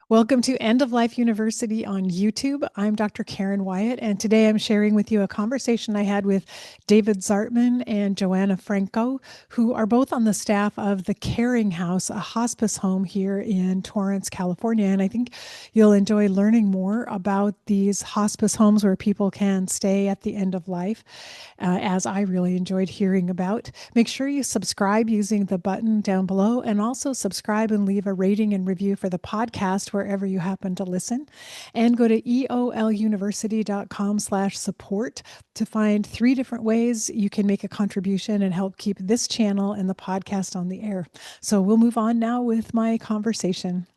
Welcome to End of Life University on YouTube. I'm Dr. Karen Wyatt, and today I'm sharing with you a conversation I had with David Zartman and Joanna Franco, who are both on the staff of the Caring House, a hospice home here in Torrance, California. And I think you'll enjoy learning more about these hospice homes where people can stay at the end of life, as I really enjoyed hearing about. Make sure you subscribe using the button down below, and also subscribe and leave a rating and review for the podcast wherever you happen to listen. And go to eoluniversity.com/support to find 3 different ways you can make a contribution and help keep this channel and the podcast on the air. So we'll move on now with my conversation.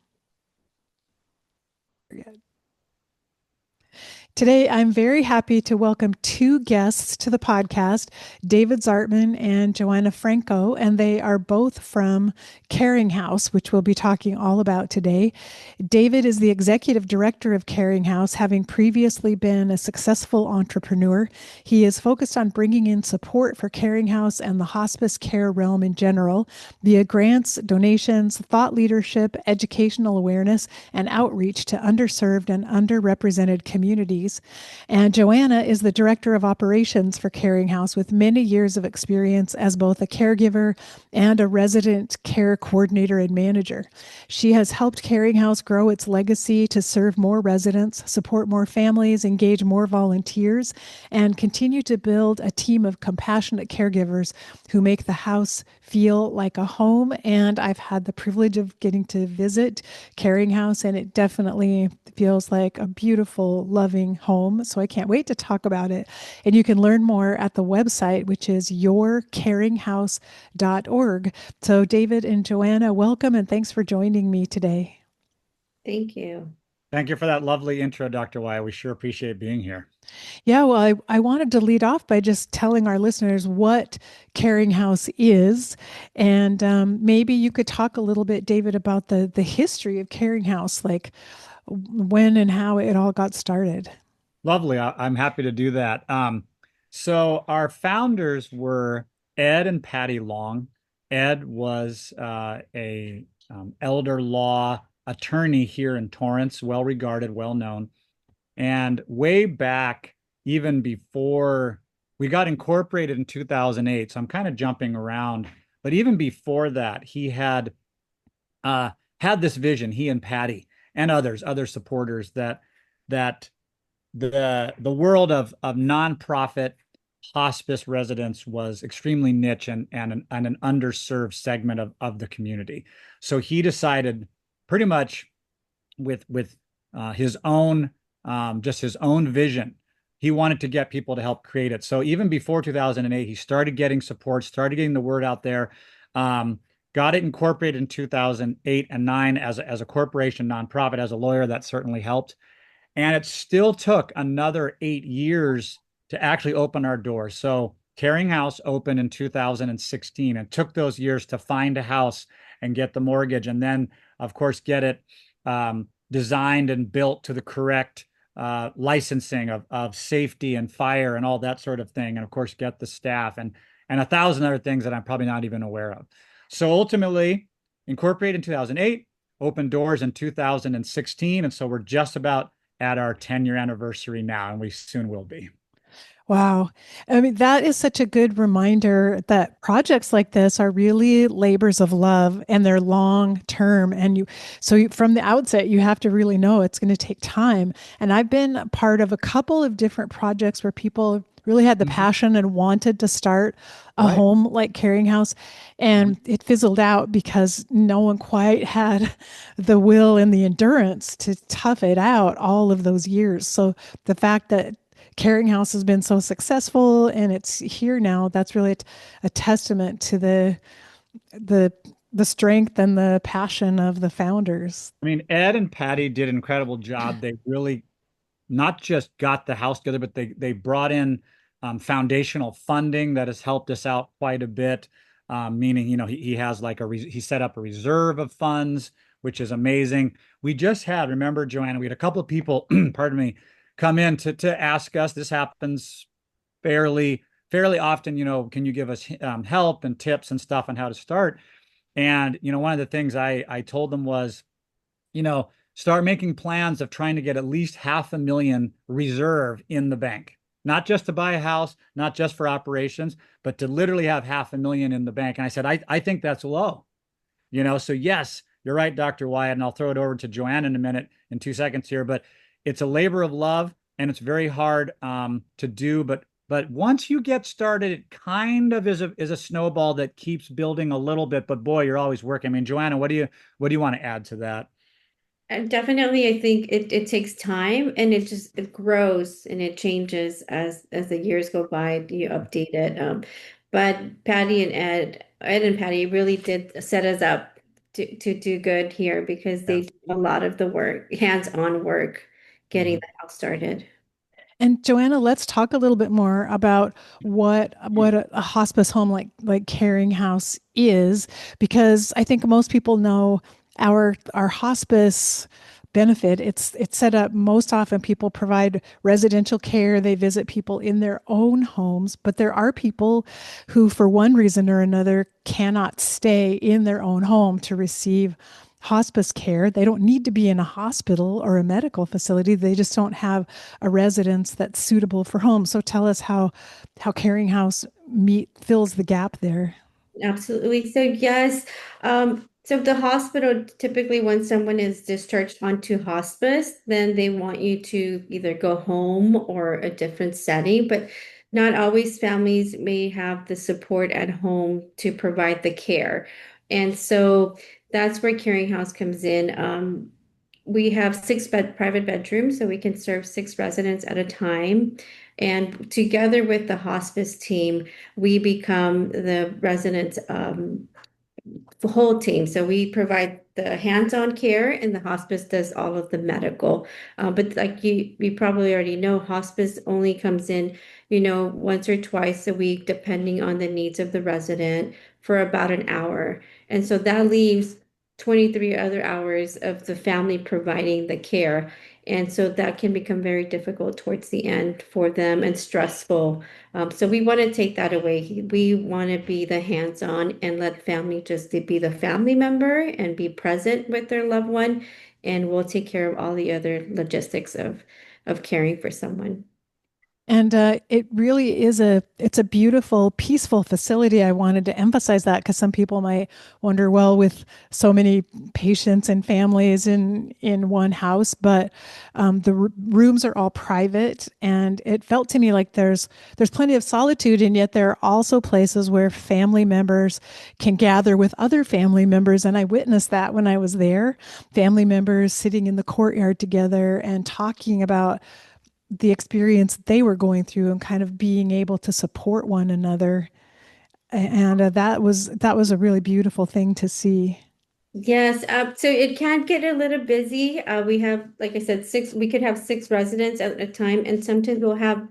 Today, I'm very happy to welcome 2 guests to the podcast, David Zartman and Joanna Franco, and they are both from Caring House, which we'll be talking all about today. David is the executive director of Caring House, having previously been a successful entrepreneur. He is focused on bringing in support for Caring House and the hospice care realm in general via grants, donations, thought leadership, educational awareness, and outreach to underserved and underrepresented communities. And Joanna is the director of operations for Caring House with many years of experience as both a caregiver and a resident care coordinator and manager. She has helped Caring House grow its legacy to serve more residents, support more families, engage more volunteers, and continue to build a team of compassionate caregivers who make the house feel like a home. And I've had the privilege of getting to visit Caring House, and it definitely feels like a beautiful, loving home. So I can't wait to talk about it. And you can learn more at the website, which is yourcaringhouse.org. So, David and Joanna, welcome and thanks for joining me today. Thank you. Thank you for that lovely intro, Dr. Wyatt. We sure appreciate being here. Yeah, well, I wanted to lead off by just telling our listeners what Caring House is. And maybe you could talk a little bit, David, about the history of Caring House, like when and how it all got started. Lovely. I'm happy to do that. So our founders were Ed and Patty Long. Ed was a elder law attorney here in Torrance, well regarded, well known. And way back, even before we got incorporated in 2008, so I'm kind of jumping around, but even before that, he uh, had this vision, he and Patty and other supporters that the world of nonprofit hospice residents was extremely niche and an underserved segment of the community. So he decided pretty much with his own just his own vision. He wanted to get people to help create it. So even before 2008, he started getting support, started getting the word out there. Um, got it incorporated in 2008 and 9 as a corporation, nonprofit, as a lawyer. That certainly helped. And it still took another 8 years to actually open our doors. So Caring House opened in 2016 and took those years to find a house and get the mortgage. And then, of course, get it designed and built to the correct licensing of safety and fire and all that sort of thing. And of course, get the staff and 1,000 other things that I'm probably not even aware of. So ultimately, incorporated in 2008, opened doors in 2016. And so we're just about at our 10-year anniversary now, and we soon will be. Wow. I mean, that is such a good reminder that projects like this are really labors of love and they're long term. And from the outset, you have to really know it's going to take time. And I've been a part of a couple of different projects where people really had the passion and wanted to start a Right. home like Caring House. And it fizzled out because no one quite had the will and the endurance to tough it out all of those years. So the fact that Caring House has been so successful and it's here now, that's really a testament to the the strength and the passion of the founders. I mean, Ed and Patty did an incredible job. They really not just got the house together, but they brought in foundational funding that has helped us out quite a bit. Meaning, he has like he set up a reserve of funds, which is amazing. We just had, remember, Joanna, we had a couple of people, pardon me, come in to ask us. This happens fairly often. Can you give us help and tips and stuff on how to start? And one of the things I told them was, you know, start making plans of trying to get at least 500,000 reserve in the bank. Not just to buy a house, not just for operations, but to literally have 500,000 in the bank. And I said, I think that's low. So yes, you're right, Dr. Wyatt, and I'll throw it over to Joanna in a minute, in 2 seconds here, but it's a labor of love and it's very hard to do. But once you get started, it kind of is a snowball that keeps building a little bit. But boy, you're always working. I mean, Joanna, what do you want to add to that? Definitely, I think it takes time and it grows and it changes as the years go by. You update it. But Patty and Ed and Patty really did set us up to do good here because Yeah. they did a lot of the work, hands-on work, getting Mhm. the house started. And Joanna, let's talk a little bit more about what a hospice home like Caring House is, because I think most people know our hospice benefit. It's set up most often people provide residential care. They visit people in their own homes, but there are people who, for one reason or another, cannot stay in their own home to receive hospice care. They don't need to be in a hospital or a medical facility. They just don't have a residence that's suitable for home. So tell us how Caring House meet fills the gap there. Absolutely. So yes, so the hospital typically when someone is discharged onto hospice, then they want you to either go home or a different setting, but not always families may have the support at home to provide the care. And so that's where Caring House comes in. We have private bedrooms, so we can serve six residents at a time. And together with the hospice team, we become the residents' the whole team. So we provide the hands-on care, and the hospice does all of the medical. But like you probably already know, hospice only comes in, once or twice a week, depending on the needs of the resident, for about an hour. And so that leaves 23 other hours of the family providing the care. And so that can become very difficult towards the end for them and stressful. So we want to take that away. We want to be the hands-on and let family just to be the family member and be present with their loved one, and we'll take care of all the other logistics of caring for someone. And it really is it's a beautiful, peaceful facility. I wanted to emphasize that because some people might wonder, well, with so many patients and families in one house, but the rooms are all private, and it felt to me like there's plenty of solitude, and yet there are also places where family members can gather with other family members, and I witnessed that when I was there. Family members sitting in the courtyard together and talking about the experience they were going through and kind of being able to support one another. And that was a really beautiful thing to see. Yes, so it can get a little busy. We have, like I said, we could have six residents at a time, and sometimes we'll have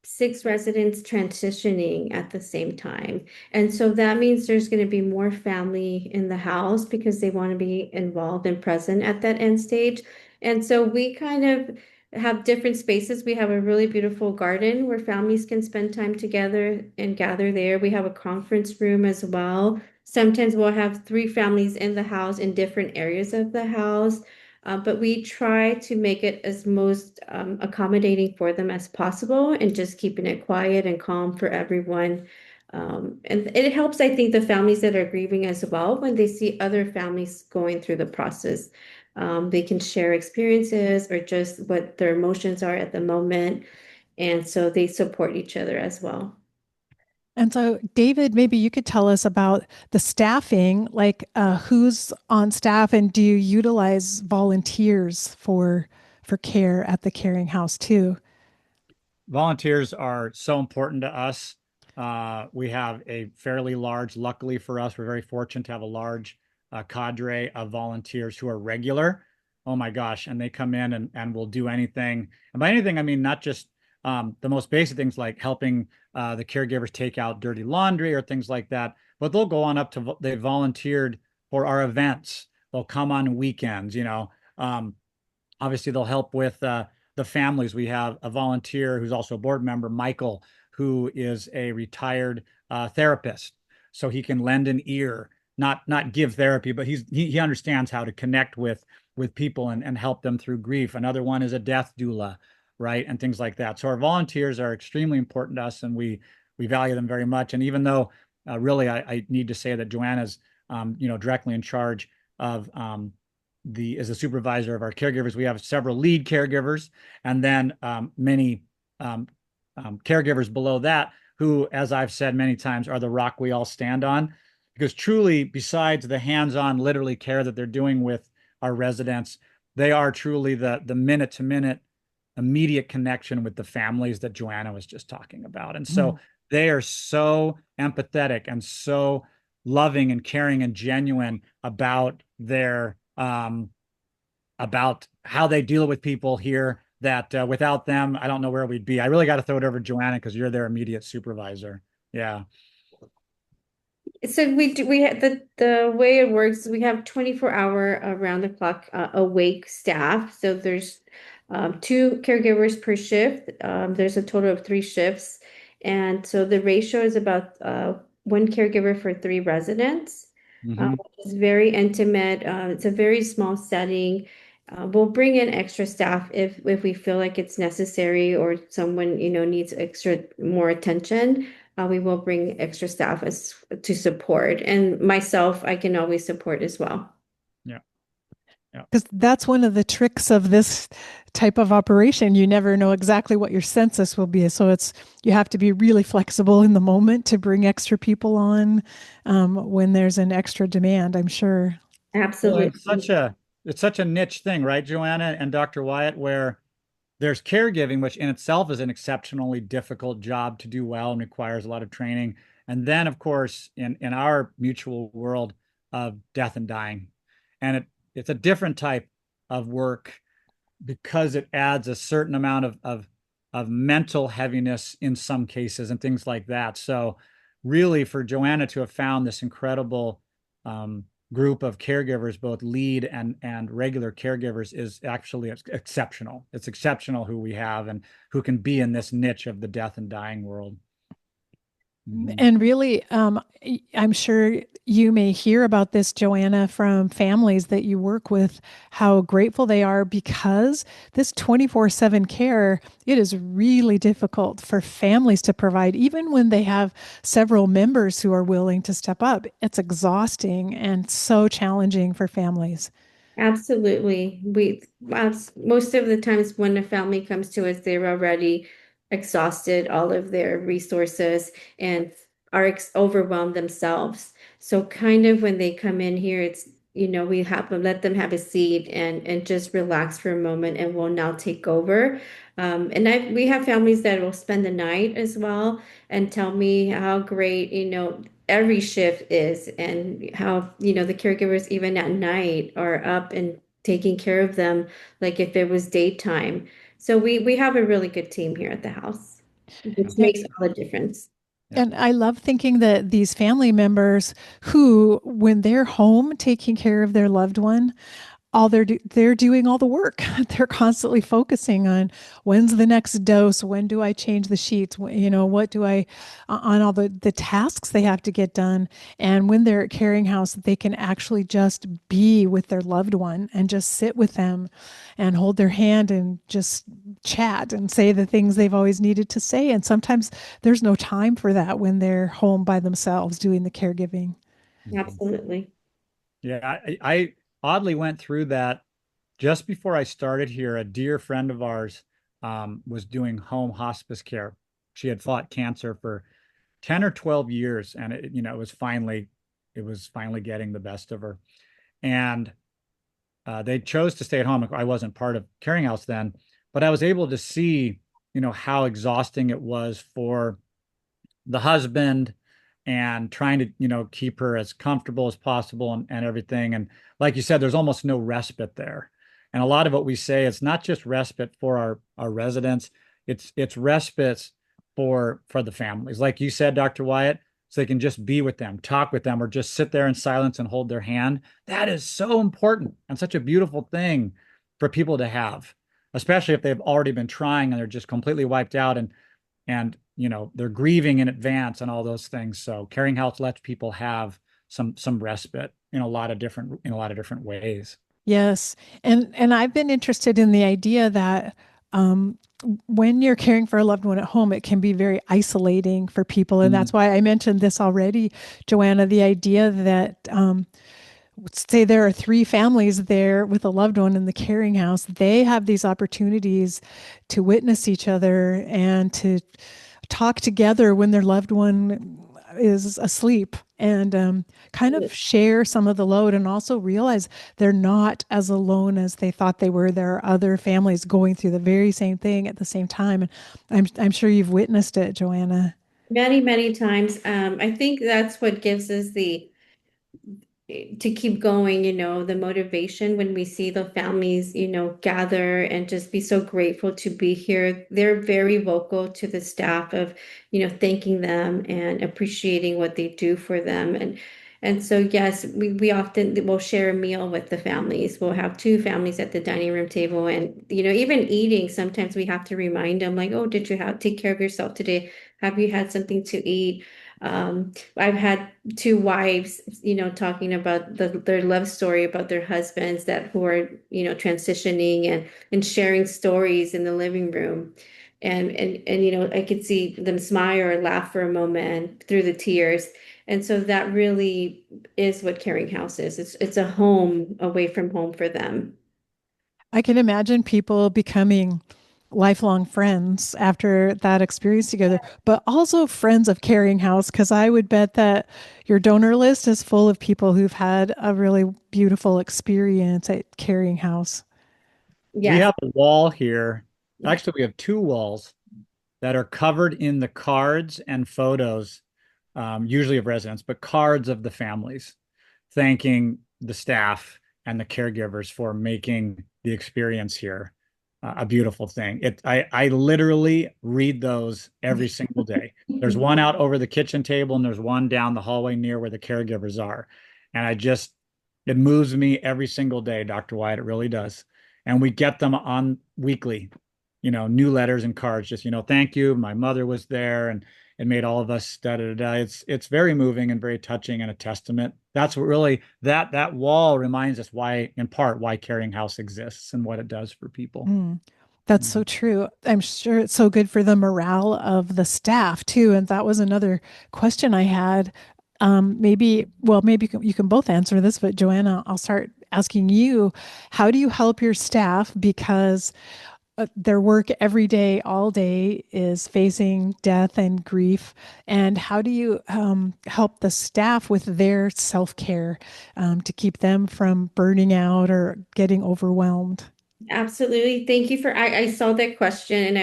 six residents transitioning at the same time. And so that means there's going to be more family in the house because they want to be involved and present at that end stage. And so we kind of have different spaces. We have a really beautiful garden where families can spend time together and gather there. We have a conference room as well. Sometimes we'll have three families in the house in different areas of the house. But we try to make it as most accommodating for them as possible and just keeping it quiet and calm for everyone. And it helps, I think, the families that are grieving as well when they see other families going through the process. They can share experiences or just what their emotions are at the moment. And so they support each other as well. And so, David, maybe you could tell us about the staffing, like who's on staff, and do you utilize volunteers for care at the Caring House too? Volunteers are so important to us. We have a fairly large, luckily for us, we're very fortunate to have a large cadre of volunteers who are regular. Oh my gosh. And they come in and will do anything. And by anything, I mean not just the most basic things like helping the caregivers take out dirty laundry or things like that, but they'll go on up to, they volunteered for our events. They'll come on weekends. Obviously, they'll help with the families. We have a volunteer who's also a board member, Michael, who is a retired therapist. So he can lend an ear not give therapy, but he understands how to connect with people and help them through grief. Another one is a death doula, right? And things like that. So our volunteers are extremely important to us, and we value them very much. And even though really I need to say that Joanna's directly in charge of the as a supervisor of our caregivers, we have several lead caregivers, and then many um, caregivers below that who, as I've said many times, are the rock we all stand on. Because truly, besides the hands-on, literally care that they're doing with our residents, they are truly the minute-to-minute immediate connection with the families that Joanna was just talking about. And so they are so empathetic and so loving and caring and genuine about their about how they deal with people here that without them, I don't know where we'd be. I really got to throw it over to Joanna because you're their immediate supervisor. Yeah. So we have the way it works, we have 24-hour around the clock awake staff. So there's two caregivers per shift. There's a total of three shifts. And so the ratio is about one caregiver for three residents. Hmm. It's very intimate. It's a very small setting. We'll bring in extra staff if we feel like it's necessary or someone, needs extra more attention. We will bring extra staff as to support. And myself, I can always support as well. Yeah. Yeah. Because that's one of the tricks of this type of operation. You never know exactly what your census will be. So you have to be really flexible in the moment to bring extra people on when there's an extra demand, I'm sure. Well, Absolutely. it's such a niche thing, right, Joanna and Dr. Wyatt, where there's caregiving, which in itself is an exceptionally difficult job to do well and requires a lot of training. And then, of course, in our mutual world of death and dying, and it's a different type of work because it adds a certain amount of mental heaviness in some cases and things like that. So, really, for Joanna to have found this incredible um, group of caregivers, both lead and regular caregivers, is actually exceptional. It's exceptional who we have and who can be in this niche of the death and dying world. Mhm. And really, I'm sure you may hear about this, Joanna, from families that you work with, how grateful they are because this 24/7 care, it is really difficult for families to provide, even when they have several members who are willing to step up. It's exhausting and so challenging for families. Absolutely. Most of the times when a family comes to us, they're already exhausted all of their resources and are ex overwhelmed themselves. So kind of when they come in here, it's, we have to let them have a seat and just relax for a moment and we'll now take over. And we have families that will spend the night as well and tell me how great, every shift is and how, the caregivers even at night are up and taking care of them like if it was daytime. So we have a really good team here at the house, which Yeah. makes all the difference. Yeah. And I love thinking that these family members who, when they're home taking care of their loved one, they're doing all the work. They're constantly focusing on when's the next dose, when do I change the sheets, what do I on all the tasks they have to get done. And when they're at Caring House, they can actually just be with their loved one and just sit with them and hold their hand and just chat and say the things they've always needed to say. And sometimes there's no time for that when they're home by themselves doing the caregiving. Mhm. Absolutely. Yeah, I oddly went through that just before I started here. A dear friend of ours was doing home hospice care. She had fought cancer for 10 or 12 years, and it was finally getting the best of her. And they chose to stay at home. I wasn't part of Caring House then, but I was able to see, how exhausting it was for the husband and trying to, keep her as comfortable as possible and everything. And like you said, there's almost no respite there. And a lot of what we say, it's not just respite for our residents, it's respite for the families. Like you said, Dr. Wyatt, so they can just be with them, talk with them, or just sit there in silence and hold their hand. That is so important and such a beautiful thing for people to have, especially if they've already been trying and they're just completely wiped out and they're grieving in advance and all those things. So Caring House lets people have some respite in a lot of different ways. Yes. And I've been interested in the idea that um, when you're caring for a loved one at home, it can be very isolating for people. And that's Mm. why I mentioned this already, Joanna, the idea that say there are three families there with a loved one in the caring house, they have these opportunities to witness each other and to talk together when their loved one is asleep and kind of share some of the load and also realize they're not as alone as they thought they were. There are other families going through the very same thing at the same time. And I'm sure you've witnessed it, Joanna. Many, many times. I think that's what gives us the to keep going, the motivation when we see the families, gather and just be so grateful to be here. They're very vocal to the staff of, thanking them and appreciating what they do for them. And so, yes, we often will share a meal with the families. We'll have two families at the dining room table. And, even eating, sometimes we have to remind them, like, oh, did you take care of yourself today? Have you had something to eat? I've had two wives, talking about their love story about their husbands that who are, transitioning and sharing stories in the living room. And I could see them smile or laugh for a moment through the tears. And so that really is what Caring House is. It's a home away from home for them. I can imagine people becoming lifelong friends after that experience together, but also friends of Caring House, because I would bet that your donor list is full of people who've had a really beautiful experience at Caring House. We Yes. have a wall here. Actually, we have two walls that are covered in the cards and photos, usually of residents, but cards of the families, thanking the staff and the caregivers for making the experience here a beautiful thing. I literally read those every single day. There's one out over the kitchen table, and there's one down the hallway near where the caregivers are. And it moves me every single day, Dr. Wyatt. It really does. And we get them on weekly, new letters and cards, just, thank you. My mother was there and it made all of us da da da. It's very moving and very touching and a testament. That's what really that wall reminds us why, in part, why Caring House exists and what it does for people. Mm, that's so Mhm. true. I'm sure it's so good for the morale of the staff too. And that was another question I had. Maybe you can both answer this, but Joanna, I'll start asking you, how do you help your staff? Because their work every day, all day, is facing death and grief. And how do you help the staff with their self care to keep them from burning out or getting overwhelmed? Absolutely. Thank you for I saw that question and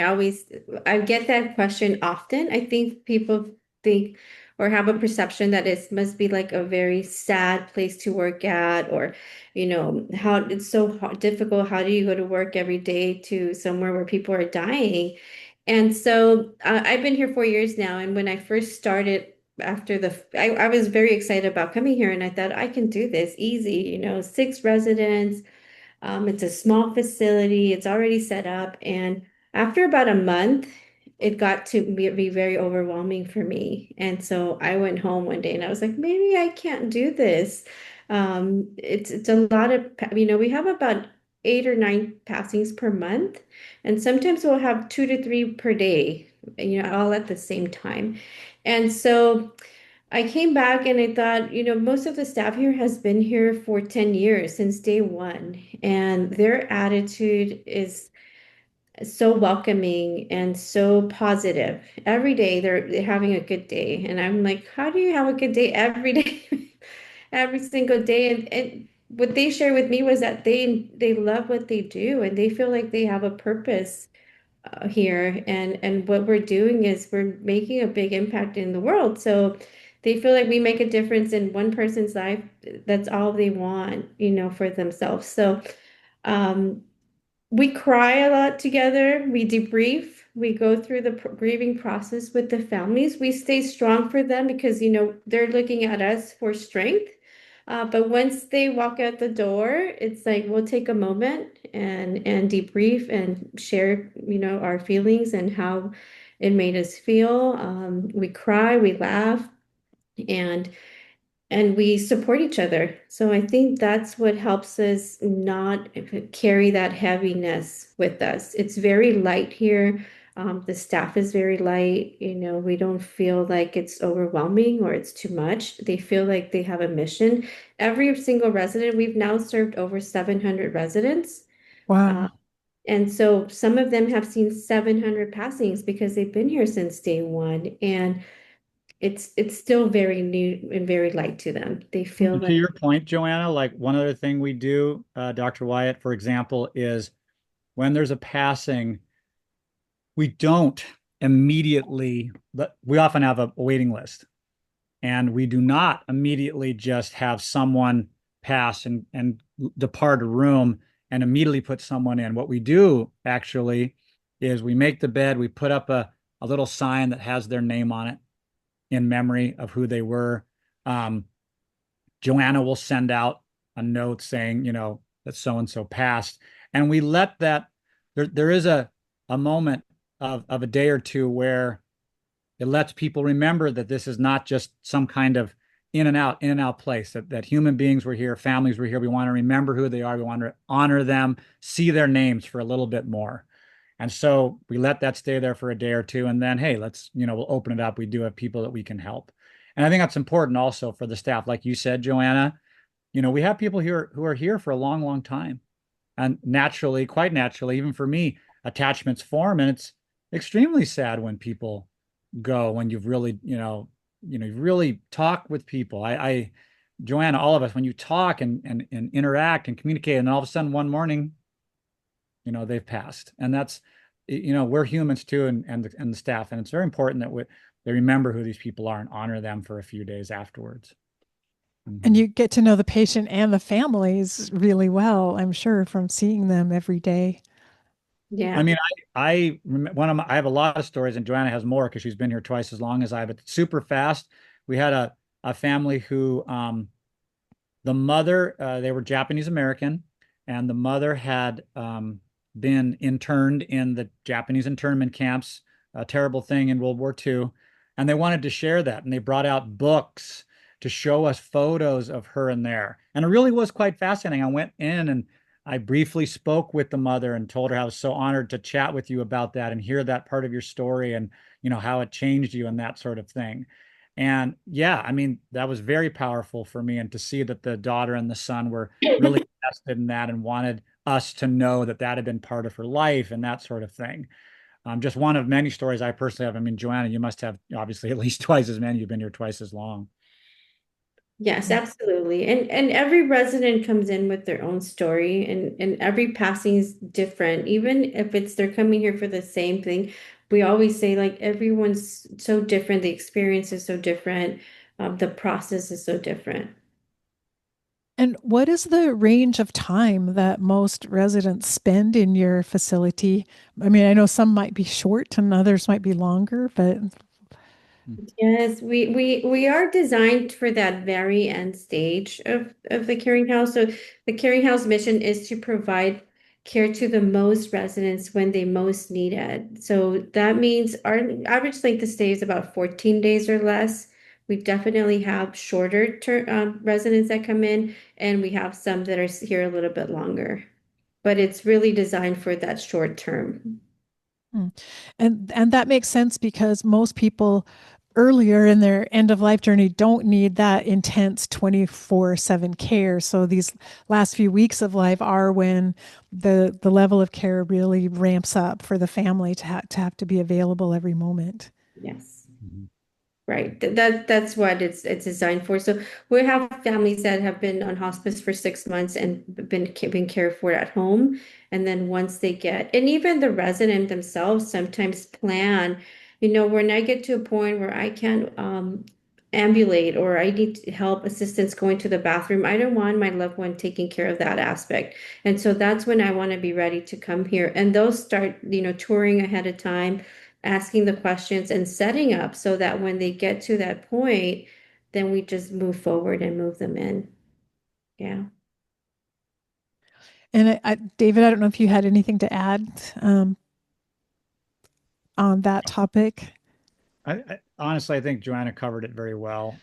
I get that question often. I think people think or have a perception that it must be like a very sad place to work at or how it's so difficult. How do you go to work every day to somewhere where people are dying? And so I've been here 4 years now, and when I first started after I was very excited about coming here and I thought I can do this easy, six residents, it's a small facility. It's already set up. And after about a month, it got to be very overwhelming for me. And so I went home one day and I was like, maybe I can't do this. It's a lot of, we have about 8 or 9 passings per month. And sometimes we'll have 2 to 3 per day, all at the same time. And so I came back and I thought, most of the staff here has been here for 10 years since day one, and their attitude is so welcoming and so positive. Every day they're having a good day. And I'm like, how do you have a good day every day? Every single day. And what they shared with me was that they love what they do and they feel like they have a purpose here and what we're doing is we're making a big impact in the world, so they feel like we make a difference in one person's life. That's all they want, for themselves. So um we cry a lot together. We debrief. We go through the grieving process with the families. We stay strong for them because, they're looking at us for strength. But once they walk out the door, it's like we'll take a moment and debrief and share, our feelings and how it made us feel. We cry, we laugh, and and we support each other. So I think that's what helps us not carry that heaviness with us. It's very light here. The staff is very light. We don't feel like it's overwhelming or it's too much. They feel like they have a mission. Every single resident, we've now served over 700 residents. Uh, Wow. and so some of them have seen 700 passings because they've been here since day one. And it's still very new and very light to them. They feel And to like, your point, Joanna, like one other thing we do, Dr. Wyatt, for example, is when there's a passing, we don't immediately, we often have a waiting list, and we do not immediately just have someone pass and depart a room and immediately put someone in. What we do actually is we make the bed, we put up a little sign that has their name on it in memory of who they were. Um, Joanna will send out a note saying, that so and so passed. And we let that, there is a moment of a day or two where it lets people remember that this is not just some kind of in and out place, that human beings were here, families were here. We want to remember who they are. We want to honor them, see their names for a little bit more. And so we let that stay there for a day or two. And then, hey, we'll open it up. We do have people that we can help. And I think that's important also for the staff. Like you said, Joanna, we have people here who are here for a long, long time. And naturally, quite naturally, even for me, attachments form. And it's extremely sad when people go, when you've really, you've really talked with people. Joanna, all of us, when you talk and interact and communicate, and all of a sudden one morning, they've passed. And that's, we're humans too, and the staff. And it's very important that they remember who these people are and honor them for a few days afterwards. And Mhm. you get to know the patient and the families really well, I'm sure, from seeing them every day. I yeah. mean, I have a lot of stories, and Joanna has more because she's been here twice as long as I have. But super fast, we had a family who the mother, they were Japanese American, and the mother had been interned in the Japanese internment camps, a terrible thing in World War II. And they wanted to share that. And they brought out books to show us photos of her in there. And it really was quite fascinating. I went in and I briefly spoke with the mother and told her I was so honored to chat with you about that and hear that part of your story and, how it changed you and that sort of thing. And yeah, I mean, that was very powerful for me. And to see that the daughter and the son were really invested in that and wanted us to know that that had been part of her life and that sort of thing. Just one of many stories I personally have. I mean, Joanna, you must have obviously at least twice as many. You've been here twice as long. Yes, absolutely. And every resident comes in with their own story, and every passing is different. Even if it's they're coming here for the same thing, we always say like everyone's so different, the experience is so different, the process is so different. And what is the range of time that most residents spend in your facility? I mean, I know some might be short and others might be longer, but Yes, we are designed for that very end stage of the Caring House. So the Caring House mission is to provide care to the most residents when they most need it. So that means our average length of stay is about 14 days or less. We definitely have shorter term residents that come in, and we have some that are here a little bit longer. But it's really designed for that short term. mm. And that makes sense because most people earlier in their end of life journey don't need that intense 24/7 care. So these last few weeks of life are when the level of care really ramps up for the family to have to be available every moment. Yes. Mhm. Right. That's what it's designed for. So we have families that have been on hospice for 6 months and been cared for at home. And then once they get, and even the resident themselves sometimes plan, when I get to a point where I can't ambulate or I need help assistance going to the bathroom, I don't want my loved one taking care of that aspect. And so that's when I want to be ready to come here. And those start, touring ahead of time, asking the questions and setting up so that when they get to that point, then we just move forward and move them in. Yeah. And David, I don't know if you had anything to add on that topic. Honestly, I think Joanna covered it very well.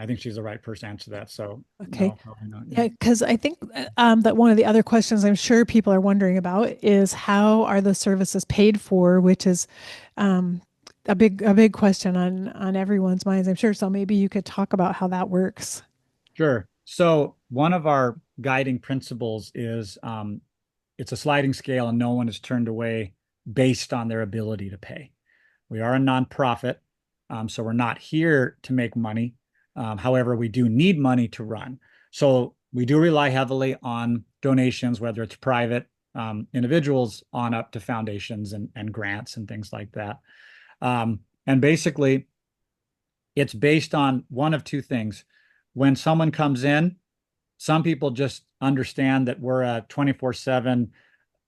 I think she's the right person to answer that. So Okay. no, probably not. Yeah. Yeah, because I think that one of the other questions I'm sure people are wondering about is how are the services paid for, which is um, a big question on everyone's minds, I'm sure. So maybe you could talk about how that works. Sure. So one of our guiding principles is it's a sliding scale and no one is turned away based on their ability to pay. We are a nonprofit, so we're not here to make money. However, we do need money to run. So we do rely heavily on donations, whether it's private individuals on up to foundations and grants and things like that. And basically, it's based on one of two things. When someone comes in, some people just understand that we're a 24/7.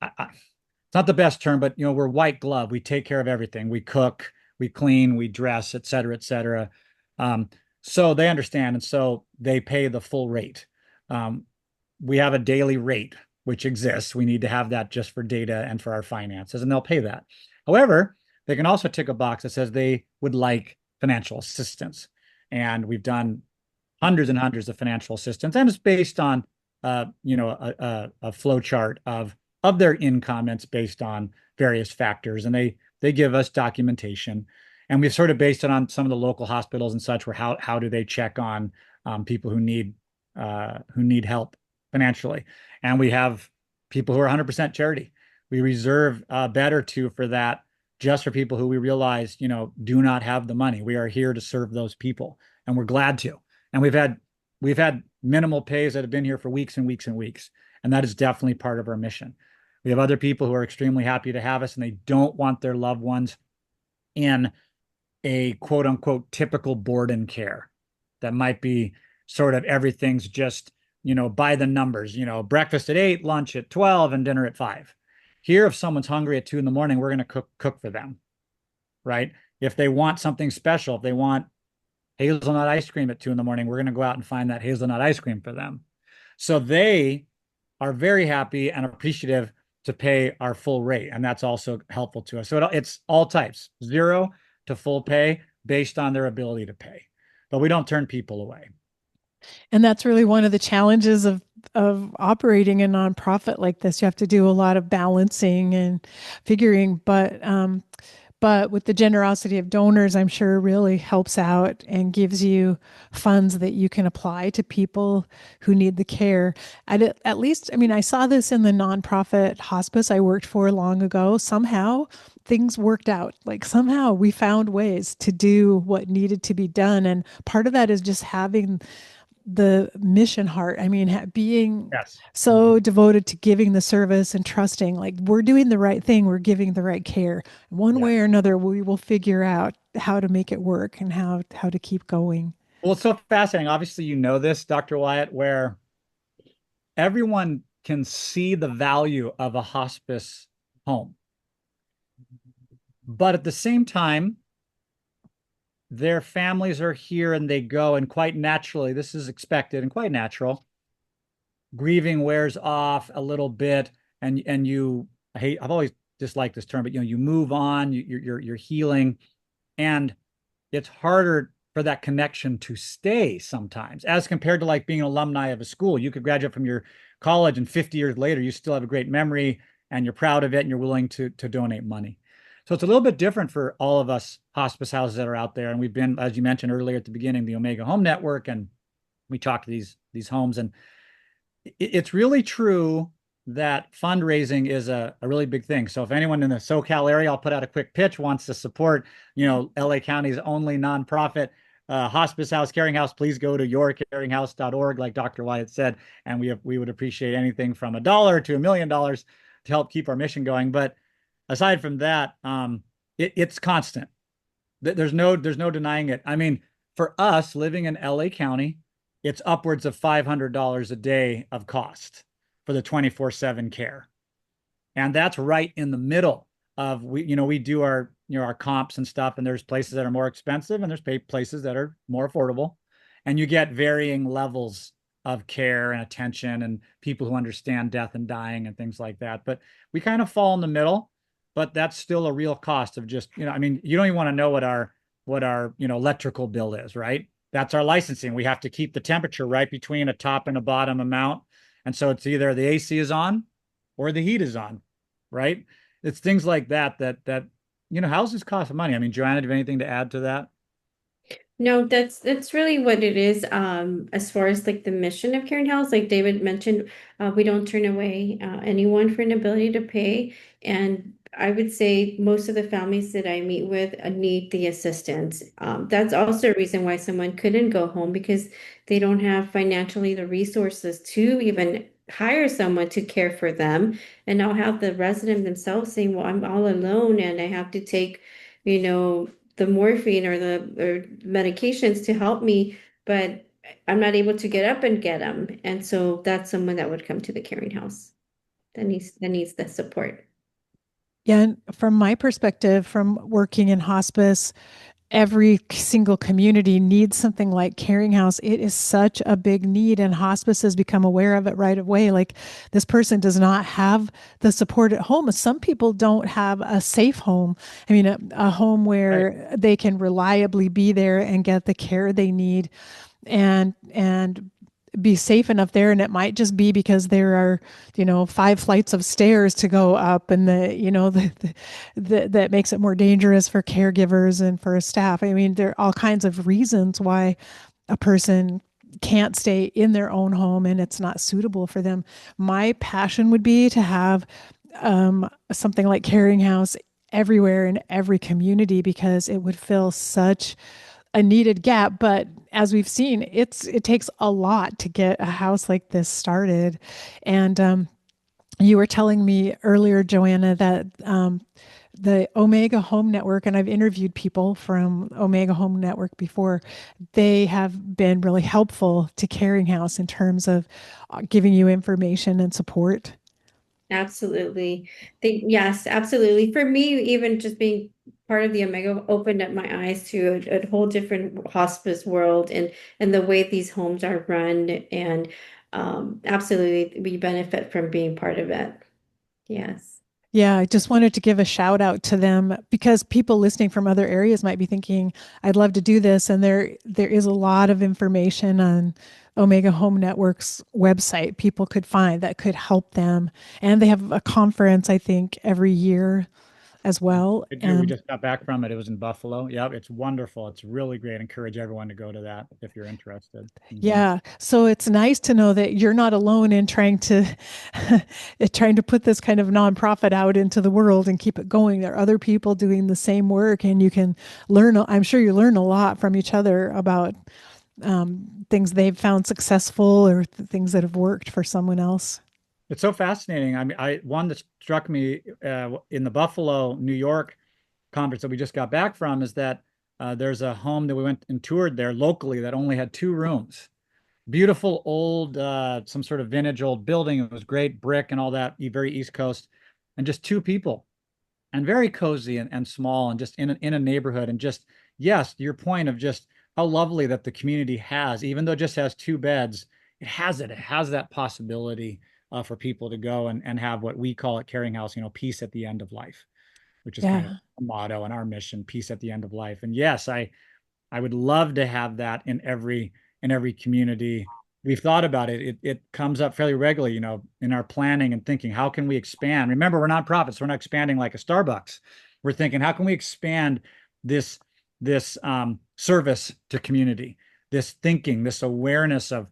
It's not the best term, but we're white glove. We take care of everything. We cook, we clean, we dress, et cetera, et cetera. Um, so they understand, and so they pay the full rate. Um, we have a daily rate which exists. We need to have that just for data and for our finances, and they'll pay that. However, they can also tick a box that says they would like financial assistance, and we've done hundreds and hundreds of financial assistance, and it's based on a flow chart of their income. It's based on various factors, and they give us documentation, and we've sort of based it on some of the local hospitals and such. Where how do they check on people who need help financially, and we have people who are 100% charity. We reserve a bed or two for that, just for people who we realize do not have the money. We are here to serve those people, and we're glad to. And we've had minimal pays that have been here for weeks and weeks and weeks. And that is definitely part of our mission. We have other people who are extremely happy to have us, and they don't want their loved ones in a quote unquote typical board and care that might be sort of everything's just, by the numbers, breakfast at 8, lunch at 12, and dinner at 5. Here, if someone's hungry at 2 in the morning, we're going to cook for them, right? If they want something special, if they want hazelnut ice cream at 2 in the morning, we're going to go out and find that hazelnut ice cream for them. So they are very happy and appreciative to pay our full rate. And that's also helpful to us. So it's all types, 0 to full pay based on their ability to pay. But we don't turn people away. And that's really one of the challenges of operating a nonprofit like this. You have to do a lot of balancing and figuring, but with the generosity of donors, I'm sure really helps out and gives you funds that you can apply to people who need the care. At least, I mean, I saw this in the nonprofit hospice I worked for long ago. Somehow things worked out. Like somehow we found ways to do what needed to be done. And part of that is just having the mission heart. I mean, being Yes. so devoted to giving the service and trusting, like we're doing the right thing, we're giving the right care. One Yeah. way or another, we will figure out how to make it work and how to keep going. Well, it's so fascinating. Obviously, this, Dr. Wyatt, where everyone can see the value of a hospice home. But at the same time, their families are here and they go, and quite naturally, this is expected and quite natural. Grieving wears off a little bit, and I've always disliked this term, but you move on, you're healing, and it's harder for that connection to stay sometimes, as compared to like being an alumni of a school. You could graduate from your college, and 50 years later, you still have a great memory, and you're proud of it, and you're willing to donate money. So it's a little bit different for all of us hospice houses that are out there. And we've been, as you mentioned earlier at the beginning, the Omega Home Network, and we talk to these homes. And it's really true that fundraising is a really big thing. So if anyone in the SoCal area, I'll put out a quick pitch, wants to support, LA County's only nonprofit hospice house, caring house, please go to yourcaringhouse.org, like Dr. Wyatt said. And we would appreciate anything from $1 to $1 million to help keep our mission going. But aside from that, it's constant. There's no denying it. I mean, for us living in LA County, it's upwards of $500 a day of cost for the 24/7 care. And that's right in the middle of we do our comps and stuff, and there's places that are more expensive and there's places that are more affordable. And you get varying levels of care and attention and people who understand death and dying and things like that. But we kind of fall in the middle, but that's still a real cost of just, I mean, you don't even want to know what our electrical bill is, right? that's our licensing. We have to keep the temperature right between a top and a bottom amount. And so it's either the AC is on or the heat is on, right? It's things like that, houses cost money. I mean, Joanna, do you have anything to add to that? No, that's really what it is. As far as like the mission of Caring House, like David mentioned, we don't turn away anyone for an ability to pay. And I would say most of the families that I meet with need the assistance. That's also a reason why someone couldn't go home because they don't have financially the resources to even hire someone to care for them. And now have the resident themselves saying, "Well, I'm all alone and I have to take, you know." the morphine or the or medications to help me, but I'm not able to get up and get them. And so that's someone that would come to the caring house that needs the support. Yeah, and from my perspective, from working in hospice, every single community needs something like Caring House. It is such a big need, and hospice has become aware of it right away. Like, this person does not have the support at home. Some people don't have a safe home. I mean, a home Right. where they can reliably be there and get the care they need, and be safe enough there. And it might just be because there are, 5 flights of stairs to go up, and that makes it more dangerous for caregivers and for staff. I mean, there are all kinds of reasons why a person can't stay in their own home and it's not suitable for them. My passion would be to have something like Caring House everywhere in every community, because it would fill such a needed gap. But as we've seen, it takes a lot to get a house like this started. And you were telling me earlier, Joanna, that the Omega Home Network, and I've interviewed people from Omega Home Network before, they have been really helpful to Caring House in terms of giving you information and support. Absolutely. Yes, absolutely. For me, even just being part of the Omega opened up my eyes to a whole different hospice world and the way these homes are run. And absolutely, we benefit from being part of it. Yes. Yeah, I just wanted to give a shout out to them, because people listening from other areas might be thinking, I'd love to do this. And there is a lot of information on Omega Home Network's website people could find that could help them. And they have a conference, I think, every year as well. They do. We just got back from it. It was in Buffalo. Yep, it's wonderful. It's really great. Encourage everyone to go to that if you're interested. Yeah. So it's nice to know that you're not alone in trying to trying to put this kind of nonprofit out into the world and keep it going. There are other people doing the same work, and you can learn. I'm sure you learn a lot from each other about things they've found successful, or things that have worked for someone else. It's so fascinating. I mean, one that struck me in the Buffalo, New York conference that we just got back from is that there's a home that we went and toured there locally that only had 2 rooms. Beautiful old, some sort of vintage old building. It was great brick and all that, very East Coast, and just 2 people, and very cozy and small, and just in a neighborhood. And just, yes, your point of just how lovely that the community has, even though it just has 2 beds, it has that possibility for people to go and have what we call at Caring House, peace at the end of life, which is kind of Yeah. a motto and our mission, peace at the end of life. And yes, I would love to have that in every community. We've thought about it. It comes up fairly regularly, in our planning and thinking, how can we expand? Remember, we're nonprofits. We're not expanding like a Starbucks. We're thinking, how can we expand this service to community, this thinking, this awareness of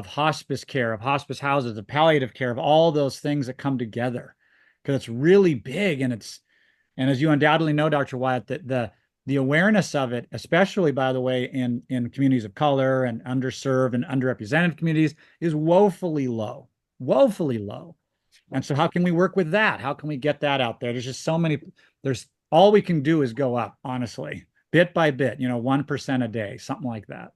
hospice care, of hospice houses, of palliative care, of all those things that come together, because it's really big. And as you undoubtedly know, Dr. Wyatt, that the awareness of it, especially, by the way, in communities of color and underserved and underrepresented communities, is woefully low, woefully low. And so how can we work with that? How can we get that out there? There's just so many, there's all we can do is go up, honestly, bit by bit, 1% a day, something like that.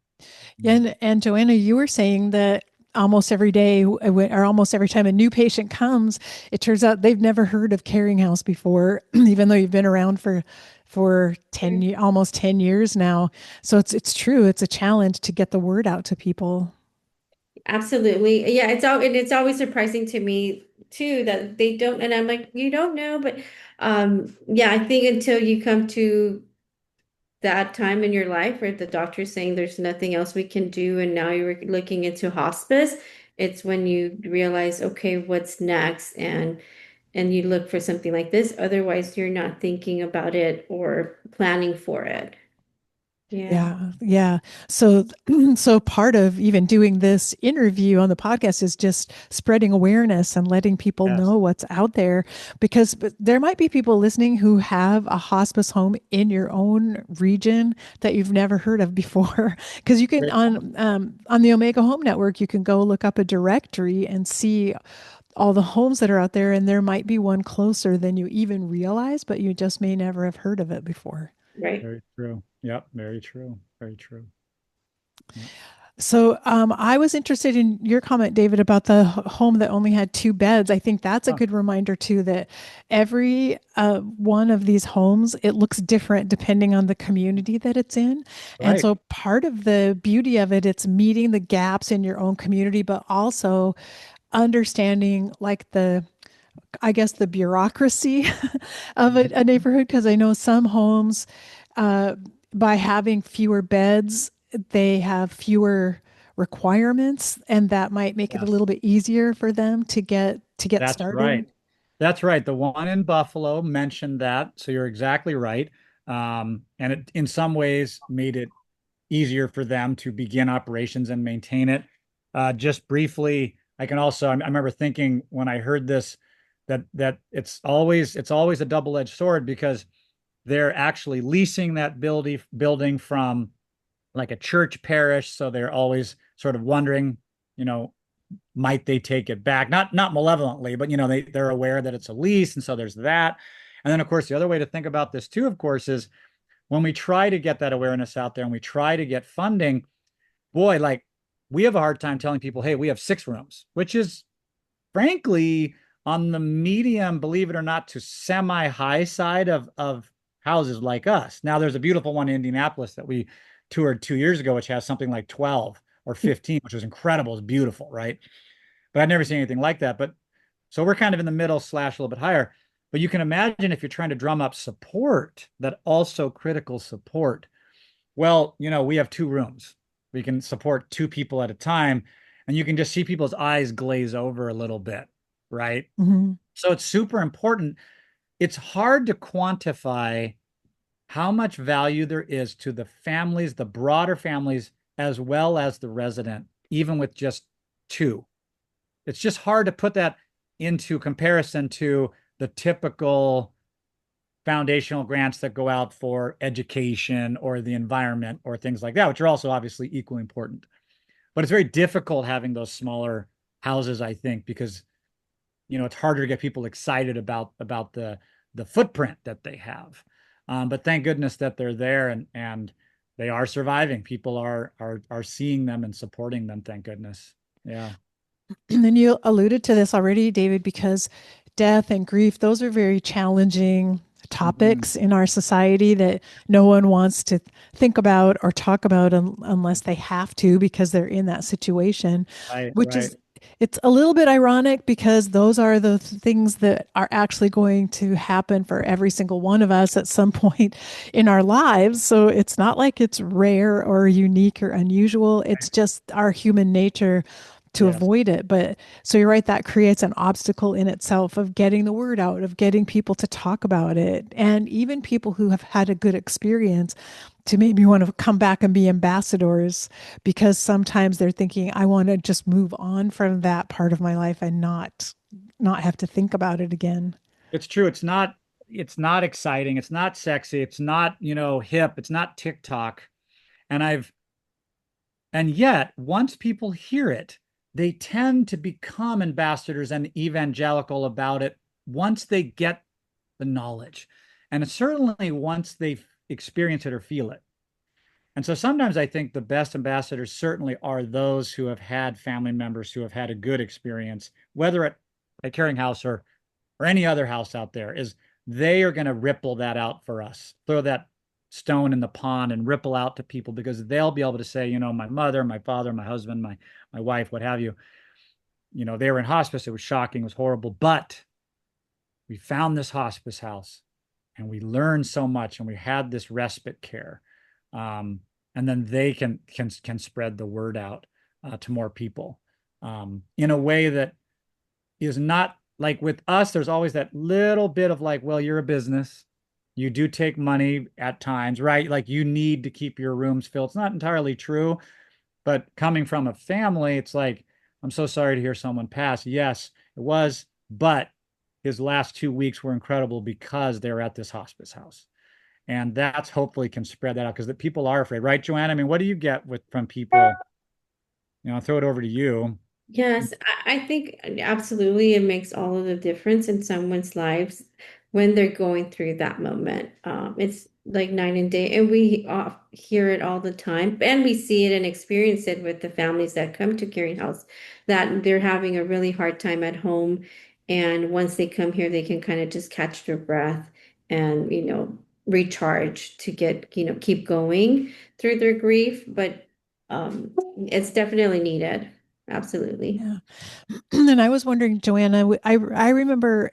And Joanna, you were saying that almost every day, or almost every time a new patient comes, it turns out they've never heard of Caring House before, even though you've been around for almost 10 years now. So it's true. It's a challenge to get the word out to people. Absolutely. Yeah, and it's always surprising to me too that they don't, and I'm like, you don't know, but yeah, I think until you come to that time in your life where the doctor's saying there's nothing else we can do, and now you're looking into hospice, it's when you realize, okay, what's next? And you look for something like this. Otherwise, you're not thinking about it or planning for it. Yeah, Yeah, yeah. So, so part of even doing this interview on the podcast is just spreading awareness and letting people Yes. know what's out there, because there might be people listening who have a hospice home in your own region that you've never heard of before. Because you can Great point. on the Omega Home Network, you can go look up a directory and see all the homes that are out there, and there might be one closer than you even realize, but you just may never have heard of it before. right. Very true. Yep. Very true. Very true. Yep. So I was interested in your comment, David, about the home that only had two beds. I think that's a Oh, good reminder too that every one of these homes, it looks different depending on the community that it's in. And right. so part of the beauty of it, it's meeting the gaps in your own community, but also understanding like the, I guess, the bureaucracy of a Mhm. neighborhood. Because I know some homes, uh, by having fewer beds, they have fewer requirements, and that might make it a Yes. little bit easier for them to get That's right. started. That's right. The one in Buffalo mentioned that. So you're exactly right. And it, in some ways, made it easier for them to begin operations and maintain it. Just briefly, I can also, I remember thinking when I heard this that it's always a double-edged sword because they're actually leasing that building from like a church parish. So they're always sort of wondering, you know, might they take it back? Not malevolently, but they're aware that it's a lease, and so there's that. And then of course the other way to think about this too, of course, is when we try to get that awareness out there and we try to get funding, boy, like we have a hard time telling people, hey, we have 6 rooms, which is frankly on the medium, believe it or not, to semi-high side of houses like us. Now there's a beautiful one in Indianapolis that we toured 2 years ago, which has something like 12 or 15, which was incredible. It's beautiful, right? But I've never seen anything like that. But so we're kind of in the middle slash a little bit higher. But you can imagine if you're trying to drum up support, that also critical support. Well, we have 2 rooms. We can support 2 people at a time, and you can just see people's eyes glaze over a little bit, right? Mhm. So it's super important. It's hard to quantify how much value there is to the families, the broader families, as well as the resident, even with just two. It's just hard to put that into comparison to the typical foundational grants that go out for education or the environment or things like that, which are also obviously equally important. But it's very difficult having those smaller houses, I think, because it's harder to get people excited about the footprint that they have. But thank goodness that they're there and they are surviving. People are seeing them and supporting them. Thank goodness. Yeah. And then you alluded to this already, David, because death and grief, those are very challenging Mhm. topics in our society that no one wants to think about or talk about unless they have to because they're in that situation, Right, which right. is, it's a little bit ironic because those are the things that are actually going to happen for every single one of us at some point in our lives. So it's not like it's rare or unique or unusual. It's just our human nature to Yes. avoid it. But so you're right, that creates an obstacle in itself of getting the word out, of getting people to talk about it. And even people who have had a good experience to maybe want to come back and be ambassadors because sometimes they're thinking, I want to just move on from that part of my life and not have to think about it again. It's true. It's not exciting. It's not sexy. It's not, hip. It's not TikTok. And yet once people hear it, they tend to become ambassadors and evangelical about it once they get the knowledge. And certainly once they experience it or feel it. And so sometimes I think the best ambassadors certainly are those who have had family members who have had a good experience, whether at a caring house or any other house out there, is they are going to ripple that out for us, throw that stone in the pond and ripple out to people because they'll be able to say, my mother, my father, my husband, my wife, what have you, they were in hospice. It was shocking, it was horrible, but we found this hospice house and we learned so much and we had this respite care. um, and then they can spread the word out to more people in a way that is not like with us. There's always that little bit of like, well, you're a business. You do take money at times, right? Like you need to keep your rooms filled. It's not entirely true, but coming from a family, it's like, I'm so sorry to hear someone pass. Yes, it was, but his last 2 weeks were incredible because they were at this hospice house. And that's hopefully can spread that out because the people are afraid, right, Joanna? I mean, what do you get with from people? I'll throw it over to you. Yes, I think absolutely it makes all of the difference in someone's lives when they're going through that moment. It's like night and day, and we hear it all the time, and we see it and experience it with the families that come to Caring House, that they're having a really hard time at home, and once they come here, they can kind of just catch their breath and, recharge to get, keep going through their grief. But it's definitely needed. Absolutely. Yeah. And I was wondering, Joanna, I remember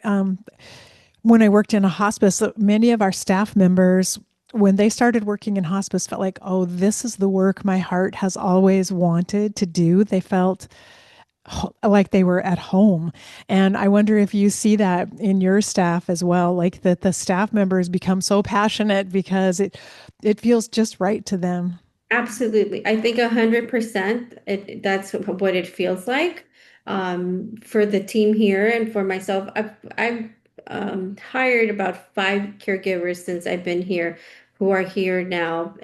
when I worked in a hospice, many of our staff members, when they started working in hospice, felt like, oh, this is the work my heart has always wanted to do. They felt like they were at home. And I wonder if you see that in your staff as well, like that the staff members become so passionate because it feels just right to them. Absolutely. I think 100% that's what it feels like for the team here and for myself. I've hired about 5 caregivers since I've been here who are here now.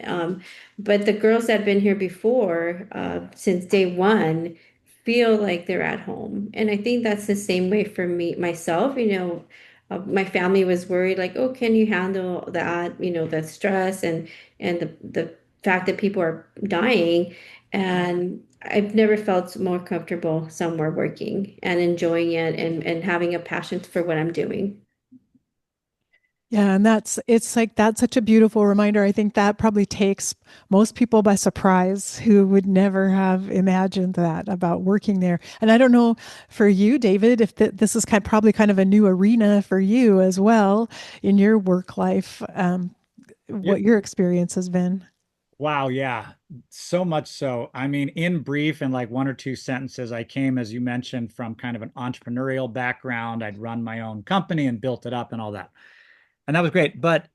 But the girls that have been here before, since day one, feel like they're at home. And I think that's the same way for me, myself. My family was worried, like, oh, can you handle that, the stress and the fact that people are dying. And I've never felt more comfortable somewhere working and enjoying it and having a passion for what I'm doing. Yeah, and it's like that's such a beautiful reminder. I think that probably takes most people by surprise who would never have imagined that about working there. And I don't know for you, David, if this is probably kind of a new arena for you as well in your work life, Yeah. what your experience has been. Wow, yeah. So much so. I mean, in brief, in like one or two sentences, I came, as you mentioned, from kind of an entrepreneurial background. I'd run my own company and built it up and all that. And that was great. But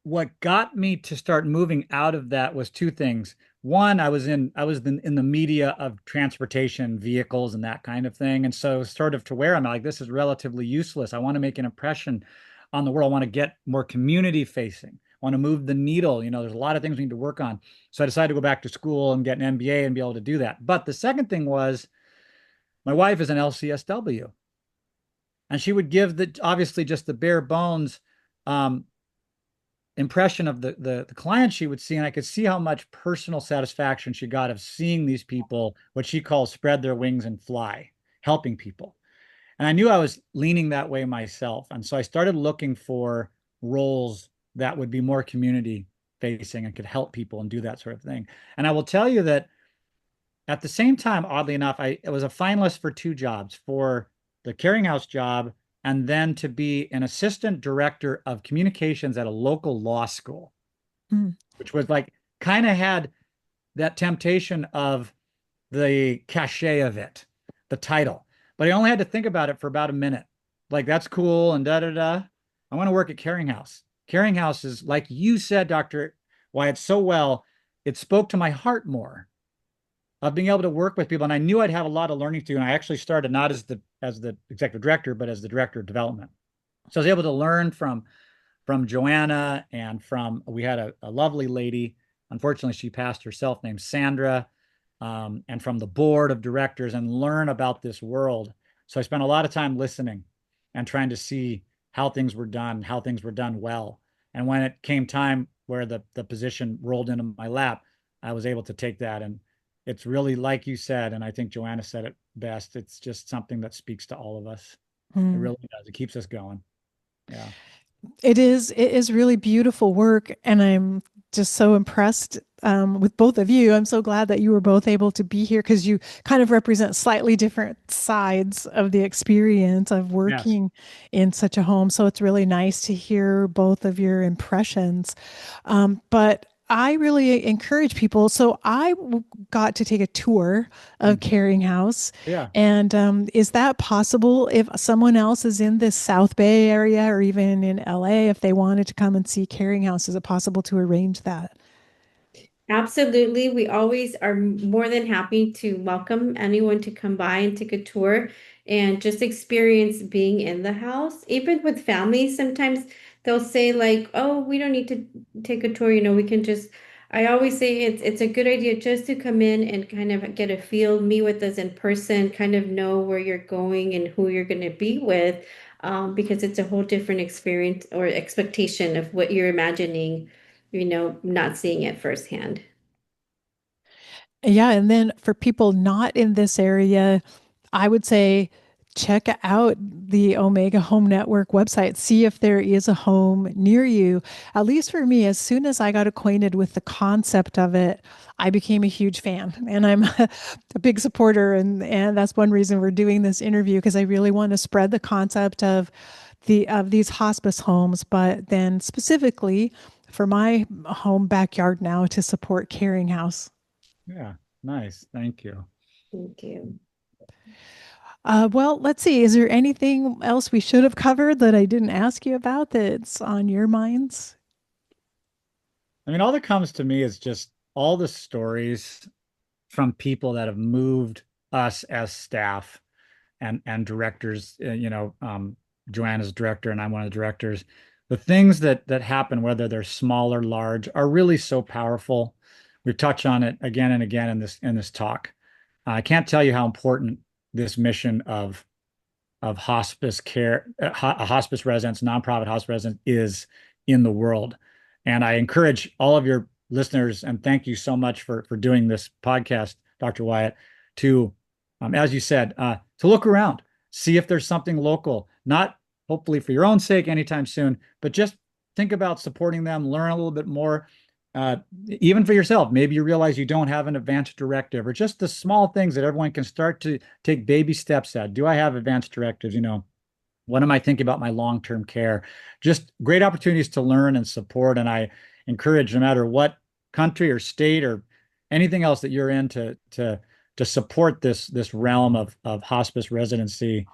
what got me to start moving out of that was two things. One, in the media of transportation vehicles and that kind of thing. And so sort of to where I'm like, this is relatively useless. I want to make an impression on the world. I want to get more community facing. I want to move the needle. There's a lot of things we need to work on. So I decided to go back to school and get an MBA and be able to do that. But the second thing was my wife is an LCSW, and she would give the obviously just the bare bones um, impression of the client she would see, and I could see how much personal satisfaction she got of seeing these people, what she calls spread their wings and fly, helping people. And I knew I was leaning that way myself. And so I started looking for roles that would be more community facing and could help people and do that sort of thing. And I will tell you that at the same time, oddly enough, I was a finalist for two jobs, for the Caring House job and then to be an assistant director of communications at a local law school, Mm. which was like kind of had that temptation of the cachet of it, the title. But I only had to think about it for about a minute. Like, that's cool and da da da. I want to work at Caring House. Caring House is, like you said, Dr. Wyatt, so well, it spoke to my heart more of being able to work with people. And I knew I'd have a lot of learning to do. And I actually started not as the executive director, but as the director of development. So I was able to learn from Joanna and from we had a lovely lady. Unfortunately, she passed herself, named Sandra, and from the board of directors and learn about this world. So I spent a lot of time listening and trying to see how things were done, how things were done well. And when it came time where the position rolled into my lap, I was able to take that. And it's really like you said, and I think Joanna said it best. It's just something that speaks to all of us. It Mm. really does. It keeps us going. Yeah. It is really beautiful work, and I'm just so impressed with both of you. I'm so glad that you were both able to be here because you kind of represent slightly different sides of the experience of Yes. working in such a home. So it's really nice to hear both of your impressions. But I really encourage people. So got to take a tour of Mm. Caring House. Yeah. And is that possible if someone else is in this South Bay area or even in LA, if they wanted to come and see Caring House, is it possible to arrange that? Absolutely. We always are more than happy to welcome anyone to come by and take a tour and just experience being in the house. Even with families, sometimes they'll say like, "Oh, we don't need to take a tour, we can just." I always say it's a good idea just to come in and kind of get a feel, meet with us in person, kind of know where you're going and who you're going to be with, because it's a whole different experience or expectation of what you're imagining, not seeing it firsthand. Yeah, and then for people not in this area, I would say check out the Omega Home Network website. See if there is a home near you. At least for me, as soon as I got acquainted with the concept of it, I became a huge fan. And I'm a big supporter. And that's one reason we're doing this interview because I really want to spread the concept of these hospice homes, but then specifically for my home backyard now to support Caring House. Yeah. Nice. Thank you. Thank you. Well, let's see. Is there anything else we should have covered that I didn't ask you about that's on your minds? I mean, all that comes to me is just all the stories from people that have moved us as staff and directors. Joanna's director and I'm one of the directors. The things that happen, whether they're small or large, are really so powerful. We've touched on it again and again in this talk. I can't tell you how important this mission of hospice care, hospice residents, nonprofit hospice residents is in the world. And I encourage all of your listeners, and thank you so much for doing this podcast, Dr. Wyatt, to, as you said, to look around, see if there's something local, not hopefully for your own sake anytime soon, but just think about supporting them, learn a little bit more. Uh, Even for yourself, maybe you realize you don't have an advanced directive, or just the small things that everyone can start to take baby steps at. Do I have advanced directives? What am I thinking about my long-term care? Just great opportunities to learn and support. And I encourage, no matter what country or state or anything else that you're in, to support this realm of hospice residency.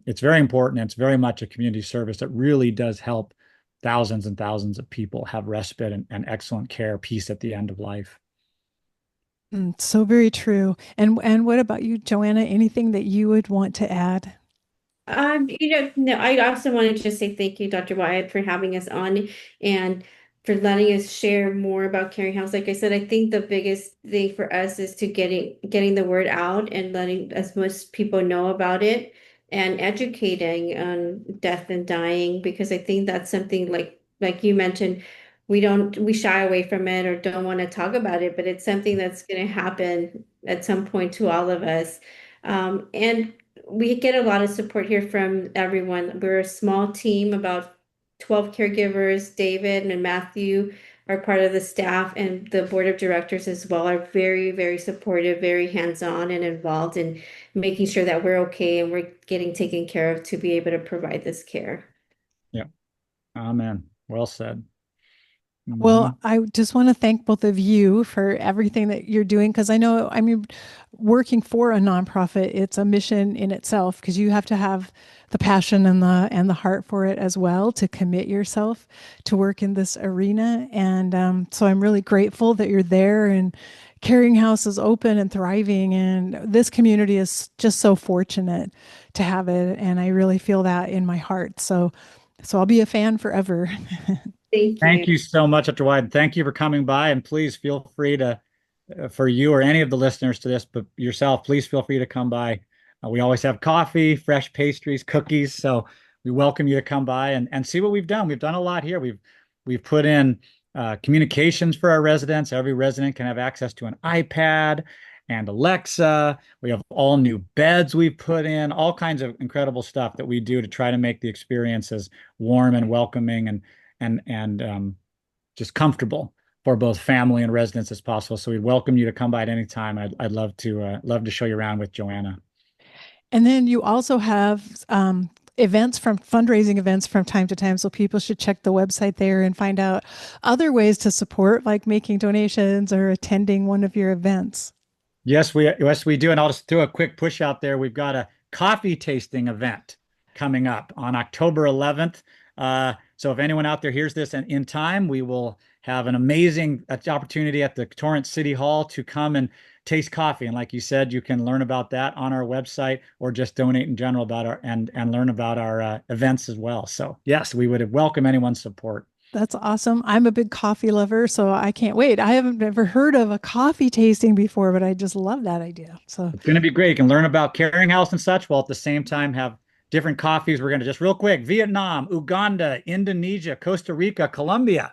It's very important. And it's very much a community service that really does help thousands and thousands of people have respite and excellent care, peace at the end of life. So very true. And what about you, Joanna? Anything that you would want to add? No, I also wanted to just say thank you, Dr. Wyatt, for having us on and for letting us share more about Caring House. Like I said, I think the biggest thing for us is to getting the word out and letting as most people know about it and educating on death and dying, because I think that's something like you mentioned, we shy away from it or don't want to talk about it, but it's something that's going to happen at some point to all of us. And we get a lot of support here from everyone. We're a small team, about 12 caregivers. David and Matthew are part of the staff, and the board of directors as well are very, very supportive, very hands-on and involved in making sure that we're okay and we're getting taken care of to be able to provide this care. Yeah. Amen. Well said. Well, Mhm. I just want to thank both of you for everything that you're doing because I know, I mean, working for a nonprofit, it's a mission in itself because you have to have the passion and the heart for it as well to commit yourself to work in this arena. And so I'm really grateful that you're there and Caring House is open and thriving. And this community is just so fortunate to have it. And I really feel that in my heart. So I'll be a fan forever. Thank you. Thank you so much, Dr. Wyden. Thank you for coming by, and please feel free to, for you or any of the listeners to this, but yourself, please feel free to come by. We always have coffee, fresh pastries, cookies, so we welcome you to come by and see what we've done. We've done a lot here. We've put in communications for our residents. Every resident can have access to an iPad and Alexa. We have all new beds we've put in, all kinds of incredible stuff that we do to try to make the experience as warm and welcoming and just comfortable for both family and residents as possible. So we welcome you to come by at any time. I'd love to show you around with Joanna. And then you also have events from fundraising events from time to time. So people should check the website there and find out other ways to support, like making donations or attending one of your events. Yes, we do. And I'll just throw a quick push out there. We've got a coffee tasting event coming up on October 11th. So if anyone out there hears this in time, we will have an amazing opportunity at the Torrance City Hall to come and taste coffee. And like you said, you can learn about that on our website or just donate in general about our and learn about our events as well. So yes, we would welcome anyone's support. That's awesome. I'm a big coffee lover, so I can't wait. I haven't ever heard of a coffee tasting before, but I just love that idea. So, It's going to be great. You can learn about Caring House and such, while at the same time have different coffees. We're going to just real quick: Vietnam, Uganda, Indonesia, Costa Rica, Colombia,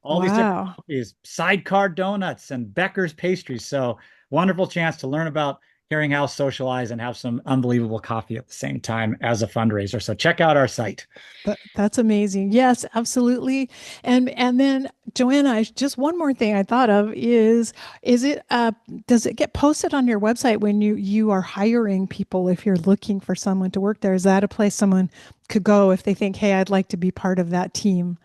all these different wow. coffees, sidecar donuts, and Becker's pastries. So wonderful chance to learn about Caring House, socialize, and have some unbelievable coffee at the same time as a fundraiser. So check out our site. That's amazing. Yes, absolutely. And then Joanna, just one more thing I thought of is it does it get posted on your website when you are hiring people if you're looking for someone to work there? Is that a place someone could go if they think, "Hey, I'd like to be part of that team?"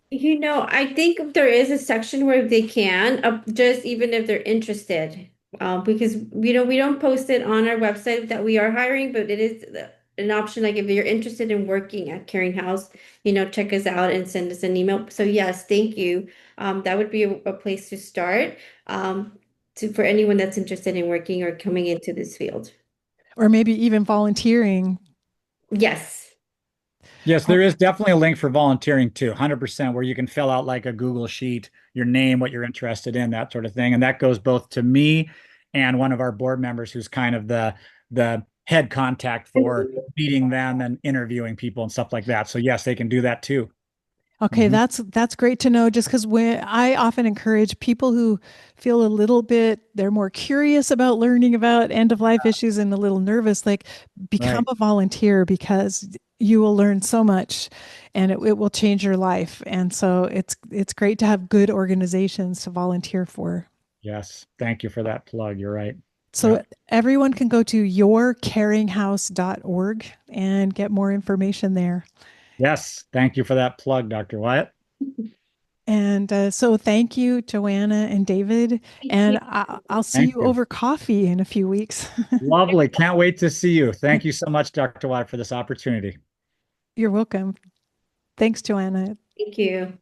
I think there is a section where they can, just even if they're interested, because we don't post it on our website that we are hiring, but it is an option. Like if you're interested in working at Caring House, check us out and send us an email. So yes, thank you. That would be a place to start, for anyone that's interested in working or coming into this field. Or maybe even volunteering. Yes. Yes, Oh, there is definitely a link for volunteering too, 100%, where you can fill out like a Google sheet, your name, what you're interested in, that sort of thing. And that goes both to me and one of our board members who's kind of the head contact for meeting them and interviewing people and stuff like that. So yes, they can do that too. okay, Mhm. that's great to know. Just because when I often encourage people who feel a little bit, they're more curious about learning about end of life issues and a little nervous, like become Right. a volunteer because you will learn so much, and it will change your life. And so it's great to have good organizations to volunteer for. Yes. Thank you for that plug. You're right. So Yep. everyone can go to yourcaringhouse.org and get more information there. Yes. Thank you for that plug, Dr. Wyatt. And so thank you, Joanna and David. Thank you. And I'll see Thank you you. over coffee in a few weeks. Lovely. Can't wait to see you. Thank you so much, Dr. Wyatt, for this opportunity. You're welcome. Thanks, Joanna. Thank you.